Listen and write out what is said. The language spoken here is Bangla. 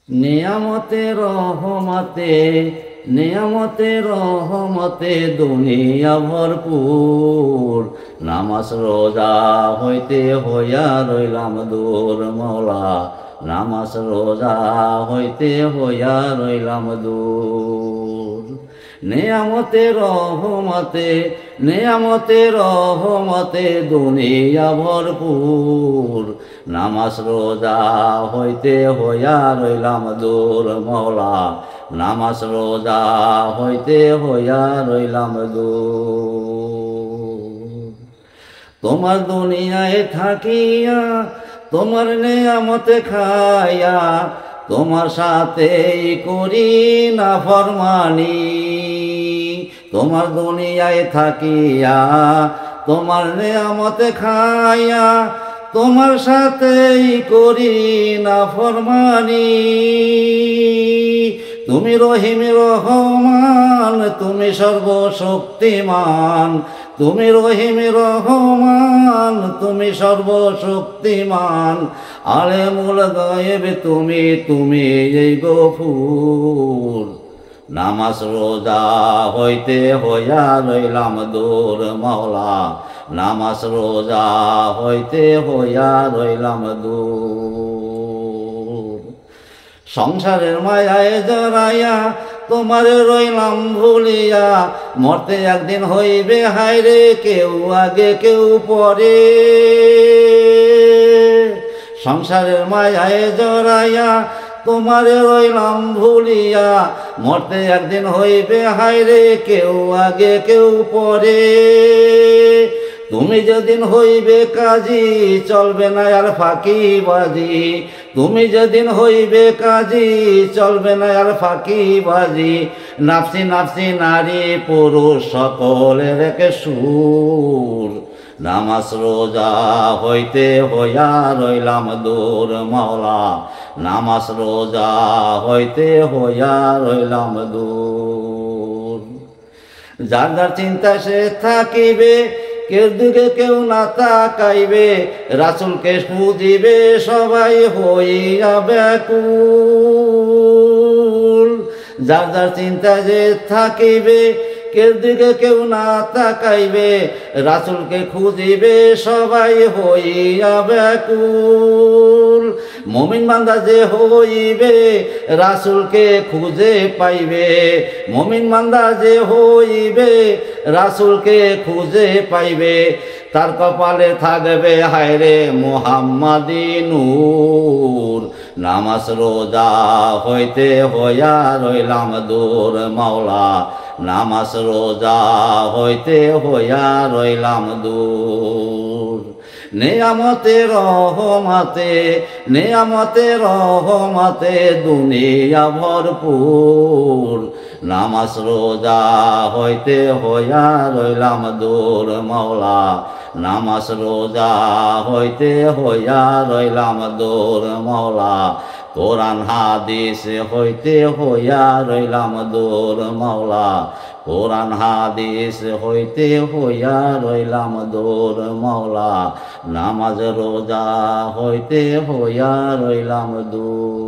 নিয়ামতে রহমতে নিয়ামতে রহমতে দুনিয়া ভরপুর। নামাজ রোজা হইতে হইয়া রইলাম দূর মওলা, নামাজ রোজা হইতে হইয়া রইলাম দূর। নিয়ামতে রহমতে নিয়ামতে রহমতে দুনিয়া ভরপুর। নামাজ রোজা হইতে হইয়া রইলাম দূর মওলা, নামাজ রোজা হইতে হইয়া রইলাম দূর। তোমার দুনিয়ায় থাকিয়া তোমার নেয়ামতে খাইয়া তোমার সাথেই করি না ফরমানি। তোমার দুনিয়ায় থাকিয়া তোমার নেয়ামতে খাইয়া তোমার সাথেই করি না ফরমানি। তুমি রহিম রহমান, তুমি সর্বশক্তিমান। তুমি রহিম রহমান, তুমি সর্বশক্তিমান। আলেমুল গায়েব তুমি, তুমি এই গফুর। নামাজ রোজা হইতে হইয়া রইলাম দূর মওলা, নামাজ রোজা হইতে হইয়া রইলাম দূর। সংসারের মায়ায় জড়াইয়া তোমার রইলাম ভুলিয়া, মরতে একদিন হইবে হায়রে কেউ আগে কেউ পরে। সংসারের মায়ায় জড়াইয়া তোমার রইলাম ভুলিয়া, মরতে একদিন হইবে হায়রে কেউ আগে কেউ পরে। তুমি যেদিন হইবে কাজী চলবে না আর ফাঁকিবাজি। তুমি যেদিন হইবে কাজী চলবে না আর ফাঁকিবাজি। নাফসি নাফসি নারী পুরুষ সকলের একে সুর। নামাজ রোজা হইতে হইয়া রইলাম দূর মওলা, নামাজ রোজা হইতে হইয়া রইলাম দূর। যার যার চিন্তা সে থাকিবে, কেউ দিকে কেউ না তাকাইবে। রাসূলকে খুঁজিবে সবাই হইয়া ব্যাকুল। যার যার চিন্তা যে থাকিবে, কেউ দিকে কেউ না তাকাইবে। রাসূলকে খুঁজিবে সবাই হইয়া ব্যাকুল। মুমিন বান্দা যে হইবে রাসূলকে খুঁজে পাইবে। মুমিন বান্দা যে হইবে রাসূলকে খুঁজে পাইবে। তার কপালে থাকবে হায়রে মুহাম্মাদি নূর। নামাজ রোজা হইতে হইয়া রইলাম দূর মওলা, নামাজ রোজা হইতে হইয়া রইলাম দূর। নিয়ামতে রহমতে নিয়ামতে রহমতে দুনিয়া ভরপুর। নামাজ রোজা হইতে হইয়া রইলাম দূর মওলা, নামাজ রোজা হইতে হইয়া রইলাম দূর মওলা। কোরআন হাদিস হইতে হইয়া রইলাম দূর মওলা, কোরআন হাদিস হইতে হইয়া রইলাম দূর মওলা। নামাজ রোজা হইতে হইয়া রইলাম দূর।